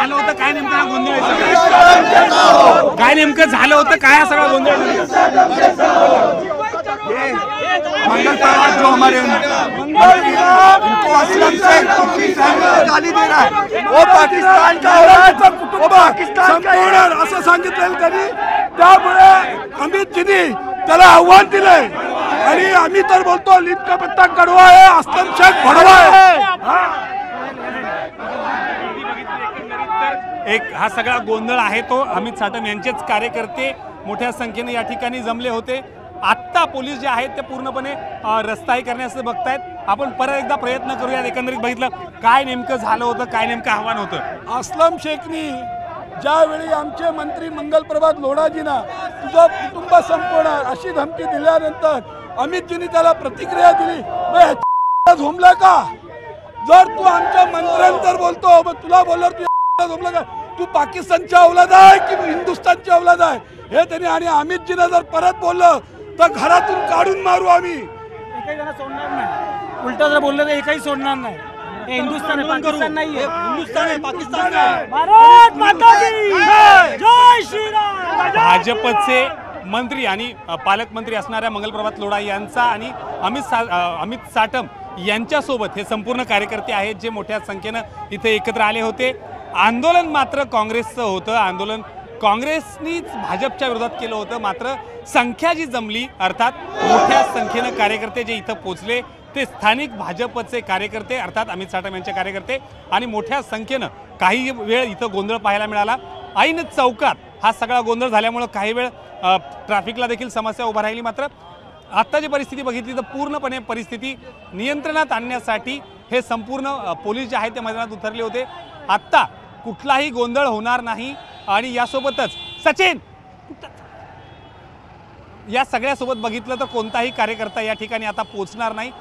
झालं होतं काय नेमकं गोंधळ काय नेमकं झालं होतं काय सगळा गोंधळ मंगल प्रभात जो हमारे इनको असलम से गाली दे रहा है वो पाकिस्तान का वो पाकिस्तान का असं सांगितलेलं त्यांनी। त्यामुळे अमितजींनी त्याला आव्हान दिलंय आणि आम्ही तर बोलतो लीग का पत्ता कडवा आहे, असलम शेख भडवा आहे। एक हा सगळा गोंधळ आहे तो अमित साटम यांचेच कार्यकर्ते मोठ्या संख्येने या ठिकाणी जमले होते। आत्ता पोलीस जे आहेत ते पूर्णपणे रस्ताही करण्याचं बघतायत। आपण परत एकदा प्रयत्न करूया। एकंदरीत बघितलं काय नेमकं झालं होतं काय नेमकं आव्हान होतं। असलम शेखनी ज्यावेळी आमचे मंत्री मंगल प्रभात लोढाजींना तुझं कुटुंब संपवणार अशी धमकी दिल्यानंतर अमितजींनी त्याला प्रतिक्रिया दिली, झोमला का? जर तू आमच्या मंत्र्यांतर बोलतो मग तुला बोलणार तू झोमला का? तू पाकिस्तानच्या औलाद आहे की हिंदुस्थानच्या औलाद आहे हे त्यांनी। आणि अमितजींना जर परत बोललं तर घरातून काढून मारू आम्ही। एकही जण सोडणार नाही, उलट जर बोललं तर एकही सोडणार नाही। हे हिंदुस्थान आहे, पाकिस्तान नाहीये। हिंदुस्थान आहे, पाकिस्तान आहे। भारत माता की जय श्रीराम। भाजपचे मंत्री आणि पालकमंत्री असणाऱ्या मंगल प्रभात लोढा यांचा आणि अमित साटम यांच्यासोबत हे संपूर्ण कार्यकर्ते आहेत जे मोठ्या संख्येनं इथे एकत्र आले होते। आंदोलन मात्र काँग्रेसचं होतं। आंदोलन काँग्रेसनीच भाजपच्या विरोधात केलं होतं। मात्र संख्या जी जमली अर्थात मोठ्या संख्येनं कार्यकर्ते जे इथं पोचले ते स्थानिक भाजपचे कार्यकर्ते अर्थात अमित साटम यांचे कार्यकर्ते आणि मोठ्या संख्येनं काही वेळ इथं गोंधळ पाहायला मिळाला। ऐन चौकात हा सगळा गोंधळ झाल्यामुळे काही वेळ ट्रॅफिकला देखील समस्या उभा राहिली। मात्र आता जी परिस्थिती बघितली तर पूर्णपणे परिस्थिती नियंत्रणात आणण्यासाठी हे संपूर्ण पोलीस जे आहेत ते मैदानात उतरले होते। आत्ता कुठलाही गोंधळ होणार नाही आणि यासोबतच सचिन या सगळ्यासोबत बघितलं तर कोणताही कार्यकर्ता या ठिकाणी आता पोहोचणार नाही।